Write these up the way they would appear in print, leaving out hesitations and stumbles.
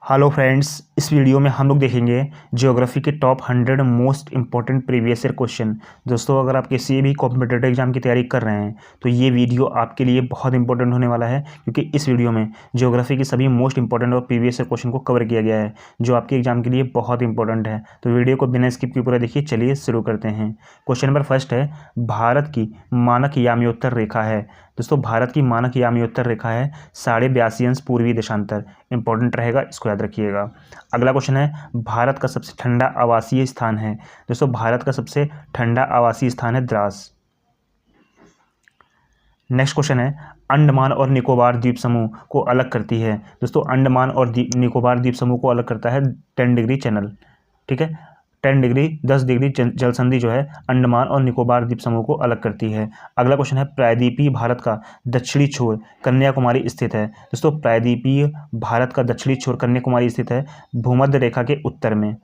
Hello friends, इस video में हम लोग देखेंगे ज्योग्राफी के top 100 most important previous year question. दोस्तों, अगर आप किसी भी कॉम्पिटिटिव एग्जाम की तैयारी कर रहे हैं तो ये वीडियो आपके लिए बहुत इंपॉर्टेंट होने वाला है, क्योंकि इस वीडियो में ज्योग्राफी के सभी मोस्ट इंपॉर्टेंट और प्रीवियस ईयर क्वेश्चन को कवर किया गया है, जो आपके एग्जाम के लिए बहुत इंपॉर्टेंट है। तो वीडियो को बिना स्किप किए पूरा देखिए। चलिए शुरू करते हैं। क्वेश्चन नंबर फर्स्ट है, भारत की मानक याम्योत्तर रेखा है। दोस्तों, भारत की मानक याम्योत्तर रेखा है 82.5 अंश पूर्वी देशांतर। इंपॉर्टेंट रहेगा, इसको याद रखिएगा। अगला क्वेश्चन है, भारत का सबसे ठंडा आवासीय स्थान है। दोस्तों, भारत का सबसे ठंडा आवासीय स्थान है द्रास। नेक्स्ट क्वेश्चन है, अंडमान और निकोबार द्वीप समूह को अलग करती है। दोस्तों, अंडमान और निकोबार द्वीप समूह को अलग करता है 10 डिग्री चैनल। ठीक है, 10 डिग्री जल संधि जो है अंडमान और निकोबार द्वीप समूह को अलग करती है। अगला क्वेश्चन है, प्रायद्वीपीय भारत का दक्षिणी छोर कन्याकुमारी स्थित है। दोस्तों, प्रायद्वीपीय भारत का दक्षिणी छोर कन्याकुमारी स्थित है भूमध्य रेखा के उत्तर में।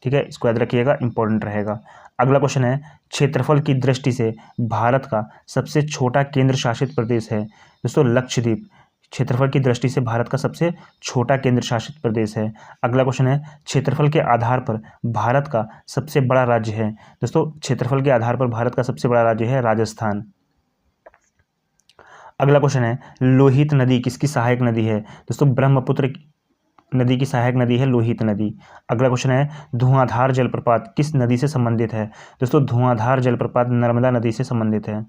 ठीक है, इसको याद रखिएगा, इंपॉर्टेंट रहेगा। अगला क्वेश्चन है, क्षेत्रफल की दृष्टि से भारत का सबसे छोटा केंद्र शासित प्रदेश है। दोस्तों, लक्षद्वीप क्षेत्रफल की दृष्टि से भारत का सबसे छोटा केंद्र शासित प्रदेश है। अगला क्वेश्चन है, क्षेत्रफल के आधार पर भारत का सबसे बड़ा राज्य है। दोस्तों, क्षेत्रफल के आधार पर भारत का सबसे बड़ा राज्य है राजस्थान। अगला क्वेश्चन है, लोहित नदी किसकी सहायक नदी है। दोस्तों, ब्रह्मपुत्र नदी की सहायक नदी है लोहित नदी। अगला क्वेश्चन है, धुआंधार जलप्रपात किस नदी से संबंधित है। दोस्तों, धुआंधार जलप्रपात नर्मदा नदी से संबंधित है।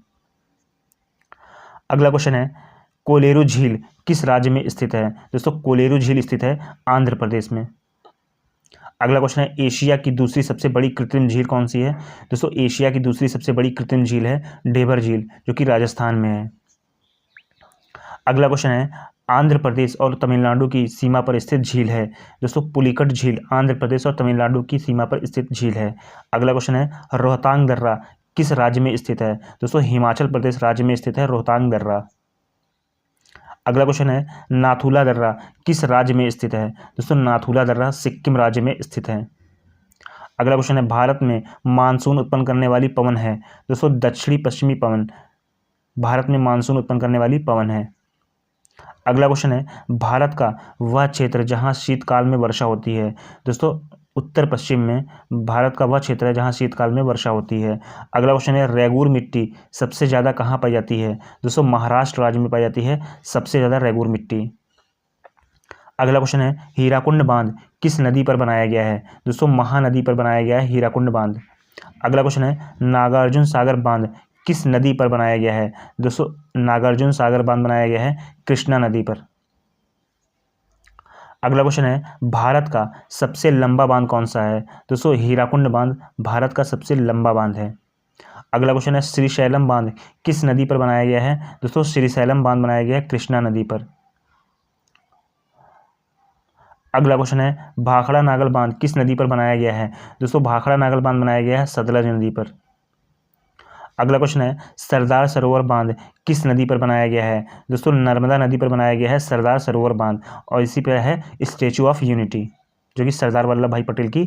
अगला क्वेश्चन है, कोलेरू झील किस राज्य में स्थित है। दोस्तों, कोलेरू झील स्थित है आंध्र प्रदेश में। अगला क्वेश्चन है, एशिया की दूसरी सबसे बड़ी कृत्रिम झील कौन सी है। दोस्तों, एशिया की दूसरी सबसे बड़ी कृत्रिम झील है ढेबर झील, जो कि राजस्थान में है। अगला क्वेश्चन है, आंध्र प्रदेश और तमिलनाडु की सीमा पर स्थित झील है। दोस्तों, पुलिकट झील आंध्र प्रदेश और तमिलनाडु की सीमा पर स्थित झील है। अगला क्वेश्चन है, रोहतांग दर्रा किस राज्य में स्थित है। दोस्तों, हिमाचल प्रदेश राज्य में स्थित है रोहतांग दर्रा। अगला क्वेश्चन है, नाथुला दर्रा किस राज्य में स्थित है। दोस्तों, नाथुला दर्रा सिक्किम राज्य में स्थित है। अगला क्वेश्चन है, भारत में मानसून उत्पन्न करने वाली पवन है। दोस्तों, दक्षिणी पश्चिमी पवन भारत में मानसून उत्पन्न करने वाली पवन है। अगला क्वेश्चन है, भारत का वह क्षेत्र जहां शीतकाल में वर्षा होती है। दोस्तों, उत्तर पश्चिम में भारत का वह क्षेत्र है जहां शीतकाल में वर्षा होती है। अगला क्वेश्चन है, रेगुर मिट्टी सबसे ज़्यादा कहाँ पाई जाती है। दोस्तों, महाराष्ट्र राज्य में पाई जाती है सबसे ज़्यादा रेगुर मिट्टी। अगला क्वेश्चन है, हीराकुंड बांध किस नदी पर बनाया गया है। दोस्तों, महानदी पर बनाया गया है हीराकुंड बांध। अगला क्वेश्चन है, नागार्जुन सागर बांध किस नदी पर बनाया गया है। दोस्तों, नागार्जुन सागर बांध बनाया गया है कृष्णा नदी पर। अगला क्वेश्चन है, भारत का सबसे लंबा बांध कौन सा है। दोस्तों, हीराकुंड बांध भारत का सबसे लंबा बांध है। अगला क्वेश्चन है, श्रीशैलम बांध किस नदी पर बनाया गया है। दोस्तों, श्रीशैलम बांध बनाया गया है कृष्णा नदी पर। अगला क्वेश्चन है, भाखड़ा नागल बांध किस नदी पर बनाया गया है। दोस्तों, भाखड़ा नागल बांध बनाया गया है सतलज नदी पर। अगला क्वेश्चन है, सरदार सरोवर बांध किस नदी पर बनाया गया है। दोस्तों, नर्मदा नदी पर बनाया गया है सरदार सरोवर बांध, और इसी पर है स्टैचू ऑफ यूनिटी, जो कि सरदार वल्लभ भाई पटेल की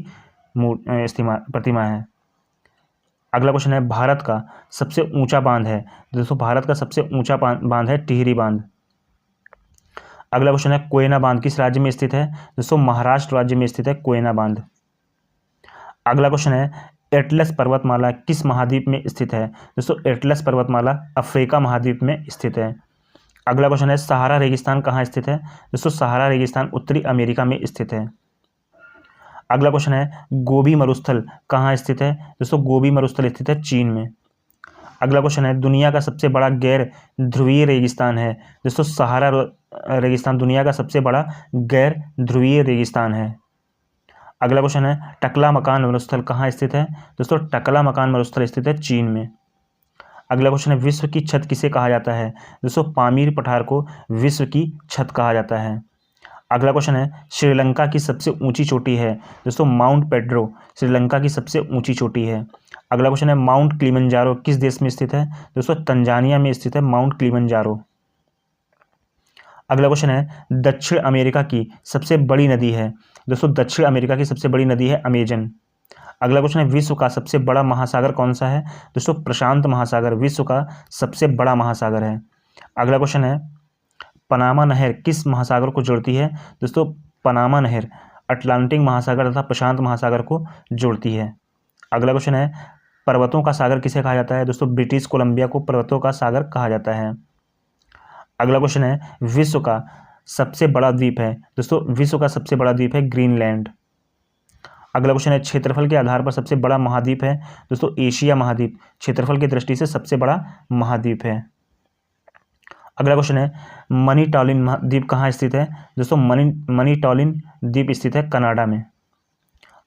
प्रतिमा है। अगला क्वेश्चन है, भारत का सबसे ऊंचा बांध है। दोस्तों, भारत का सबसे ऊंचा बांध है टिहरी बांध। अगला क्वेश्चन है, कोयना बांध किस राज्य में स्थित है। दोस्तों, महाराष्ट्र राज्य में स्थित है कोयना बांध। अगला क्वेश्चन है, एटलस पर्वतमाला किस महाद्वीप में स्थित है। दोस्तों, एटलस पर्वतमाला अफ्रीका महाद्वीप में स्थित है। अगला क्वेश्चन है, सहारा रेगिस्तान कहाँ स्थित है। दोस्तों, सहारा रेगिस्तान उत्तरी अमेरिका में स्थित है। अगला क्वेश्चन है, गोबी मरुस्थल कहाँ स्थित है। दोस्तों, गोबी मरुस्थल स्थित है चीन में। अगला क्वेश्चन है, दुनिया का सबसे बड़ा गैर ध्रुवीय रेगिस्तान है। दोस्तों, सहारा रेगिस्तान दुनिया का सबसे बड़ा गैर ध्रुवीय रेगिस्तान है। अगला क्वेश्चन है, टकला मकान मरुस्थल कहाँ स्थित है। दोस्तों, टकला मकान मरुस्थल स्थित है चीन में। अगला क्वेश्चन है, विश्व की छत किसे कहा जाता है। दोस्तों, पामीर पठार को विश्व की छत कहा जाता है। अगला क्वेश्चन है, श्रीलंका की सबसे ऊंची चोटी है। दोस्तों, माउंट पेड्रो श्रीलंका की सबसे ऊंची चोटी है। अगला क्वेश्चन है, माउंट किलिमंजारो किस देश में स्थित है। दोस्तों, तंजानिया में स्थित है माउंट किलिमंजारो। अगला क्वेश्चन है, दक्षिण अमेरिका की सबसे बड़ी नदी है। दोस्तों, दक्षिण अमेरिका की सबसे बड़ी नदी है अमेजन। अगला क्वेश्चन है, विश्व का सबसे बड़ा महासागर कौन सा है। दोस्तों, प्रशांत महासागर विश्व का सबसे बड़ा महासागर है। अगला क्वेश्चन है, पनामा नहर किस महासागर को जोड़ती है। दोस्तों, पनामा नहर अटलांटिक महासागर तथा प्रशांत महासागर को जोड़ती है। अगला क्वेश्चन है, पर्वतों का सागर किसे कहा जाता है? दोस्तों ब्रिटिश कोलंबिया को पर्वतों का सागर कहा जाता है। अगला क्वेश्चन है, विश्व का सबसे बड़ा द्वीप है? दोस्तों विश्व का सबसे बड़ा द्वीप है ग्रीनलैंड। अगला क्वेश्चन है, क्षेत्रफल के आधार पर सबसे बड़ा महाद्वीप है? दोस्तों एशिया महाद्वीप क्षेत्रफल की दृष्टि से सबसे बड़ा महाद्वीप है। अगला क्वेश्चन है, मनीटॉलिन द्वीप कहाँ स्थित है? दोस्तों मनीटॉलिन द्वीप स्थित है कनाडा में।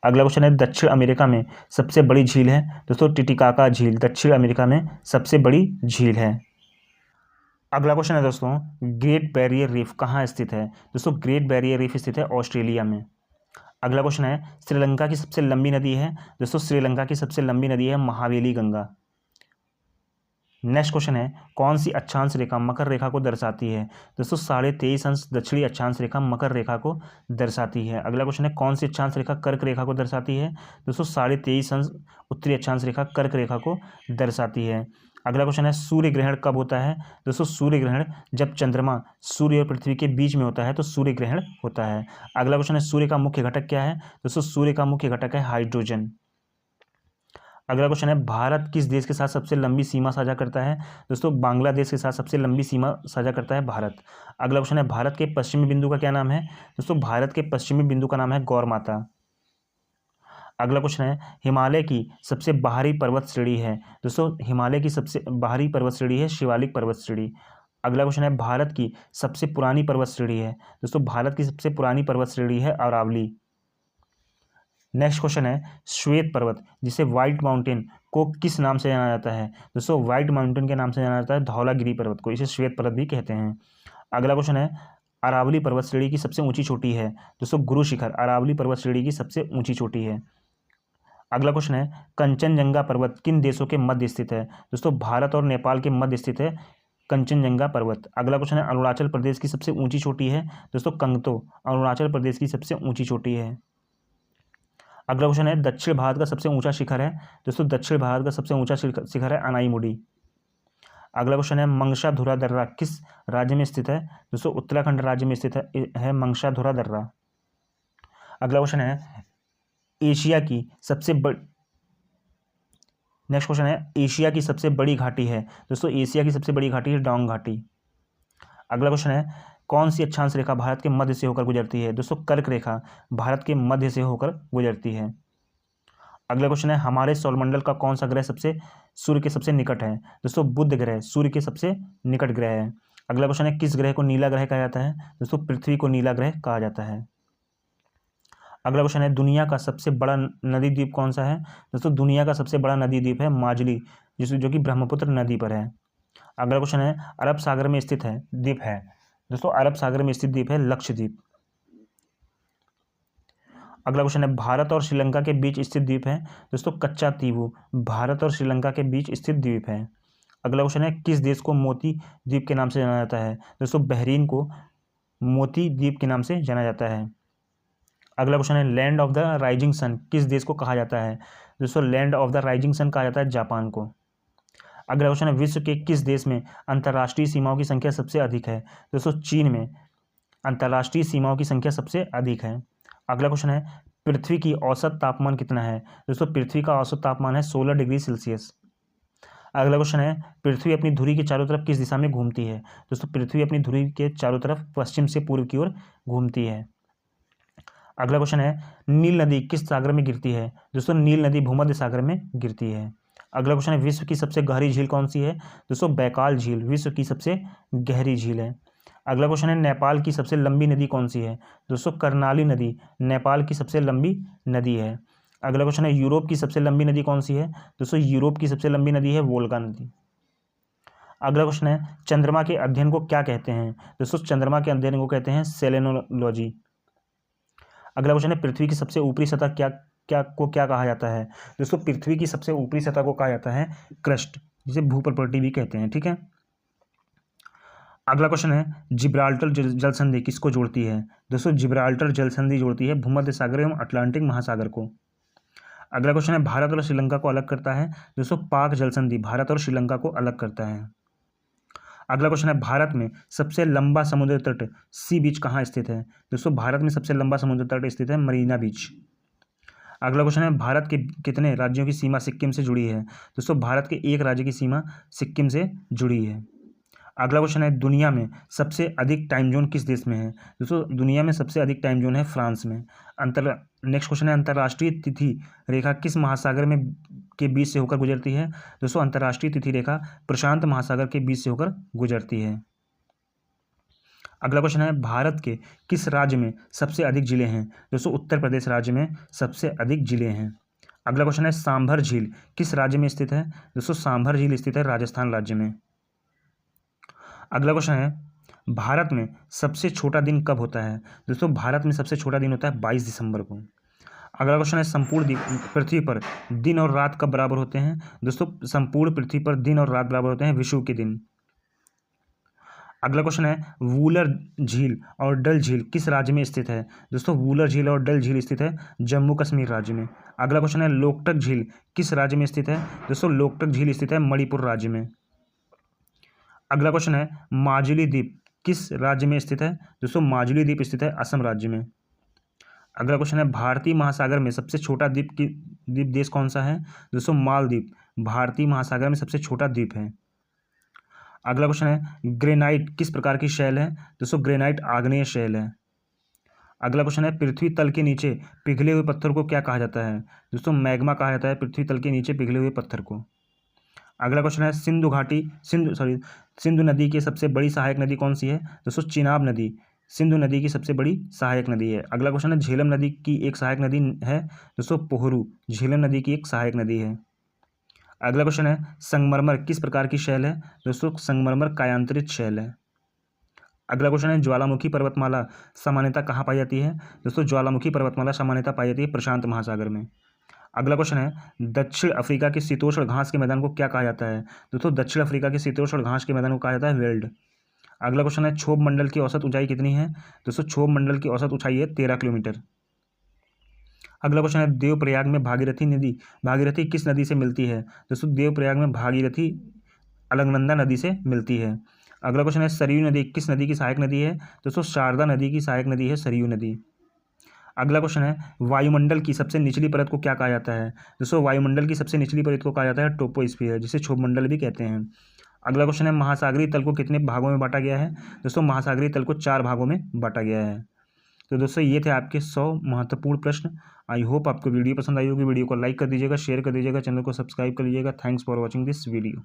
अगला क्वेश्चन है, दक्षिण अमेरिका में सबसे बड़ी झील है? दोस्तों टिटिकाका झील दक्षिण अमेरिका में सबसे बड़ी झील है। अगला क्वेश्चन है दोस्तों, ग्रेट बैरियर रीफ कहाँ स्थित है? दोस्तों ग्रेट बैरियर रीफ स्थित है ऑस्ट्रेलिया में। अगला क्वेश्चन है, श्रीलंका की सबसे लंबी नदी है? दोस्तों श्रीलंका की सबसे लंबी नदी है महावेली गंगा। नेक्स्ट क्वेश्चन है, कौन सी अक्षांश रेखा मकर रेखा को दर्शाती है? दोस्तों 23.5 अंश दक्षिणी अक्षांश रेखा मकर रेखा को दर्शाती है। अगला क्वेश्चन है, कौन सी अक्षांश रेखा कर्क रेखा को दर्शाती है? दोस्तों 23.5 अंश उत्तरी अक्षांश रेखा कर्क रेखा को दर्शाती है। अगला क्वेश्चन है, सूर्य ग्रहण कब होता है? दोस्तों सूर्य ग्रहण जब चंद्रमा सूर्य और पृथ्वी के बीच में होता है तो सूर्य ग्रहण होता है। अगला क्वेश्चन है, सूर्य का मुख्य घटक क्या है? दोस्तों सूर्य का मुख्य घटक है हाइड्रोजन। अगला क्वेश्चन है, भारत किस देश के साथ सबसे लंबी सीमा साझा करता है? दोस्तों बांग्लादेश के साथ सबसे लंबी सीमा साझा करता है भारत। अगला क्वेश्चन है, भारत के पश्चिमी बिंदु का क्या नाम है? दोस्तों भारत के पश्चिमी बिंदु का नाम है गौर माता। अगला क्वेश्चन है, हिमालय की सबसे बाहरी पर्वत श्रेणी है? दोस्तों हिमालय की सबसे बाहरी पर्वत श्रेणी है शिवालिक पर्वत श्रेणी। अगला क्वेश्चन है, भारत की सबसे पुरानी पर्वत श्रेणी है? दोस्तों भारत की सबसे पुरानी पर्वत श्रेणी है अरावली। नेक्स्ट क्वेश्चन है, श्वेत पर्वत जिसे व्हाइट माउंटेन को किस नाम से जाना जाता है? दोस्तों व्हाइट माउंटेन के नाम से जाना जाता है धौलागिरी पर्वत को, इसे श्वेत पर्वत भी कहते हैं। अगला क्वेश्चन है, अरावली पर्वत श्रेणी की सबसे ऊंची चोटी है? दोस्तों गुरु शिखर अरावली पर्वत श्रेणी की सबसे ऊंची चोटी है। अगला क्वेश्चन है, कंचनजंगा पर्वत किन देशों के मध्य स्थित है? दोस्तों भारत और नेपाल के मध्य स्थित है कंचनजंगा पर्वत। अगला क्वेश्चन है, अरुणाचल प्रदेश की सबसे ऊंची चोटी है? दोस्तों कंगतो अरुणाचल प्रदेश की सबसे ऊंची चोटी है। अगला क्वेश्चन है, दक्षिण भारत का सबसे ऊंचा शिखर है? दोस्तों दक्षिण भारत का सबसे ऊंचा शिखर है अनाईमुडी। अगला क्वेश्चन है, मंगशाधुरा दर्रा किस राज्य में स्थित है? दोस्तों उत्तराखंड राज्य में स्थित है मंगशाधुरा दर्रा। अगला क्वेश्चन है, एशिया की सबसे बड़ी नेक्स्ट क्वेश्चन है, एशिया की सबसे बड़ी घाटी है? दोस्तों एशिया की सबसे बड़ी घाटी है डोंग घाटी। अगला क्वेश्चन है, कौन सी अक्षांश रेखा भारत के मध्य से होकर गुजरती है? दोस्तों कर्क रेखा भारत के मध्य से होकर गुजरती है। अगला क्वेश्चन है, हमारे सौरमंडल का कौन सा ग्रह सबसे सूर्य के सबसे निकट है? दोस्तों बुध ग्रह सूर्य के सबसे निकट ग्रह है। अगला क्वेश्चन है, किस ग्रह को नीला ग्रह कहा जाता है? दोस्तों पृथ्वी को नीला ग्रह कहा जाता है। अगला क्वेश्चन है, दुनिया का सबसे बड़ा नदी द्वीप कौन सा है? दोस्तों दुनिया का सबसे बड़ा नदी द्वीप है माजुली जो कि ब्रह्मपुत्र नदी पर है। अगला क्वेश्चन है, अरब सागर में स्थित है द्वीप है? दोस्तों अरब सागर में स्थित द्वीप है लक्षद्वीप। अगला क्वेश्चन है, भारत और श्रीलंका के बीच स्थित द्वीप है? दोस्तों कच्चा तीवू भारत और श्रीलंका के बीच स्थित द्वीप है। अगला क्वेश्चन है, किस देश को मोती द्वीप के नाम से जाना जाता है? दोस्तों बहरीन को मोती द्वीप के नाम से जाना जाता है। अगला क्वेश्चन है, land of the rising sun किस देश को कहा जाता है? दोस्तों land of the rising sun कहा जाता है जापान को। अगला क्वेश्चन है, विश्व के किस देश में अंतर्राष्ट्रीय सीमाओं की संख्या सबसे अधिक है? दोस्तों चीन में अंतर्राष्ट्रीय सीमाओं की संख्या सबसे अधिक है। अगला क्वेश्चन है, पृथ्वी की औसत तापमान कितना है? दोस्तों पृथ्वी का औसत तापमान है 16 डिग्री सेल्सियस। अगला क्वेश्चन है, पृथ्वी अपनी धुरी के चारों तरफ किस दिशा में घूमती है? दोस्तों पृथ्वी अपनी धुरी के चारों तरफ पश्चिम से पूर्व की ओर घूमती है। अगला क्वेश्चन है, नील नदी किस सागर में गिरती है? दोस्तों नील नदी भूमध्य सागर में गिरती है। अगला क्वेश्चन है, विश्व की सबसे गहरी झील कौन सी है? दोस्तों बैकाल झील विश्व की सबसे गहरी झील है। अगला क्वेश्चन है, नेपाल की सबसे लंबी नदी कौन सी है? दोस्तों कर्नाली नदी नेपाल की सबसे लंबी नदी है। अगला क्वेश्चन है, यूरोप की सबसे लंबी नदी कौन सी है? दोस्तों यूरोप की सबसे लंबी नदी है वोल्गा नदी। अगला क्वेश्चन है, चंद्रमा के अध्ययन को क्या कहते हैं? दोस्तों चंद्रमा के अध्ययन को कहते हैं सेलेनोलॉजी। अगला क्वेश्चन है, पृथ्वी की सबसे ऊपरी सतह क्या कहा जाता है? दोस्तों पृथ्वी की सबसे ऊपरी सतह को कहा जाता है क्रस्ट, जिसे भूप्रपट्टी भी कहते हैं। ठीक है। अगला क्वेश्चन है, जिब्राल्टर जल संधि किसको जोड़ती है? दोस्तों जिब्राल्टर जल संधि जोड़ती है भूमध्य सागर एवं अटलांटिक महासागर को। अगला क्वेश्चन है, भारत और श्रीलंका को अलग करता है? दोस्तों पाक जल संधि भारत और श्रीलंका को अलग करता है। अगला क्वेश्चन है, भारत में सबसे लंबा समुद्र तट सी बीच कहाँ स्थित है? दोस्तों भारत में सबसे लंबा समुद्र तट स्थित है मरीना बीच। अगला क्वेश्चन है, भारत के कितने राज्यों की सीमा सिक्किम से जुड़ी है? दोस्तों भारत के एक राज्य की सीमा सिक्किम से जुड़ी है। अगला क्वेश्चन है, दुनिया में सबसे अधिक टाइम जोन किस देश में है? दोस्तों दुनिया में सबसे अधिक टाइम जोन है फ्रांस में। नेक्स्ट क्वेश्चन है, अंतर्राष्ट्रीय तिथि रेखा किस महासागर में के बीच से होकर गुजरती है? दोस्तों अंतर्राष्ट्रीय तिथि रेखा प्रशांत महासागर के बीच से होकर गुजरती है। अगला क्वेश्चन है, भारत के किस राज्य में सबसे अधिक जिले हैं? दोस्तों उत्तर प्रदेश राज्य में सबसे अधिक जिले हैं। अगला क्वेश्चन है, सांभर झील किस राज्य में स्थित है? दोस्तों सांभर झील स्थित है राजस्थान राज्य में। अगला क्वेश्चन है, भारत में सबसे छोटा दिन कब होता है? दोस्तों भारत में सबसे छोटा दिन होता है 22 दिसंबर को। अगला क्वेश्चन है, संपूर्ण पृथ्वी पर दिन और रात कब बराबर होते हैं? दोस्तों संपूर्ण पृथ्वी पर दिन और रात बराबर होते हैं विषुव के दिन। अगला क्वेश्चन है, वूलर झील और डल झील किस राज्य में स्थित है? दोस्तों वूलर झील और डल झील स्थित है जम्मू कश्मीर राज्य में। अगला क्वेश्चन है, लोकटक झील किस राज्य में स्थित है? दोस्तों लोकटक झील स्थित है मणिपुर राज्य में। अगला क्वेश्चन है, माजुली द्वीप किस राज्य में स्थित है? दोस्तों माजुली द्वीप स्थित है असम राज्य में। अगला क्वेश्चन है, भारतीय महासागर में सबसे छोटा द्वीप देश कौन सा है? दोस्तों मालदीव भारतीय महासागर में सबसे छोटा द्वीप है। अगला क्वेश्चन है, ग्रेनाइट किस प्रकार की शैल है? दोस्तों ग्रेनाइट आग्नेय शैल है। अगला क्वेश्चन है, पृथ्वी तल के नीचे पिघले हुए पत्थर को क्या कहा जाता है? दोस्तों मैग्मा कहा जाता है पृथ्वी तल के नीचे पिघले हुए पत्थर को। अगला क्वेश्चन है, सिंधु नदी की सबसे बड़ी सहायक नदी कौन सी है? दोस्तों चिनाब नदी सिंधु नदी की सबसे बड़ी सहायक नदी है। अगला क्वेश्चन है, झेलम नदी की एक सहायक नदी है? दोस्तों पोहरू झेलम नदी की एक सहायक नदी है। अगला क्वेश्चन है, संगमरमर किस प्रकार की शैल है? दोस्तों संगमरमर कायांतरित शैल है। अगला क्वेश्चन है, ज्वालामुखी पर्वतमाला सामान्यतः कहाँ पाई जाती है? दोस्तों ज्वालामुखी पर्वतमाला सामान्यतः पाई जाती है प्रशांत महासागर में। अगला क्वेश्चन है, दक्षिण अफ्रीका के शीतोष्ण घास के मैदान को क्या कहा जाता है? दोस्तों दक्षिण अफ्रीका के शीतोष्ण घास के मैदान को कहा जाता है वेल्ड। अगला क्वेश्चन है, क्षोभ मंडल की औसत ऊंचाई कितनी है? दोस्तों क्षोभ मंडल की औसत ऊंचाई है 13 किलोमीटर। अगला क्वेश्चन है, देवप्रयाग में भागीरथी किस नदी से मिलती है? दोस्तों देवप्रयाग में भागीरथी अलकनंदा नदी से मिलती है। अगला क्वेश्चन है, सरयू नदी किस नदी की सहायक नदी है? दोस्तों शारदा नदी की सहायक नदी है सरयू नदी। अगला क्वेश्चन है, वायुमंडल की सबसे निचली परत को क्या कहा जाता है? दोस्तों वायुमंडल की सबसे निचली परत को कहा जाता है ट्रोपोस्फियर, जिसे क्षोभमंडल भी कहते हैं। अगला क्वेश्चन है, महासागरीय तल को कितने भागों में बांटा गया है? दोस्तों महासागरीय तल को 4 भागों में बांटा गया है। तो दोस्तों ये थे आपके 100 महत्वपूर्ण प्रश्न। आई होप आपको वीडियो पसंद आई होगी। वीडियो को लाइक कर दीजिएगा, शेयर कर दीजिएगा, चैनल को सब्सक्राइब कर लीजिएगा। Thanks for watching this video.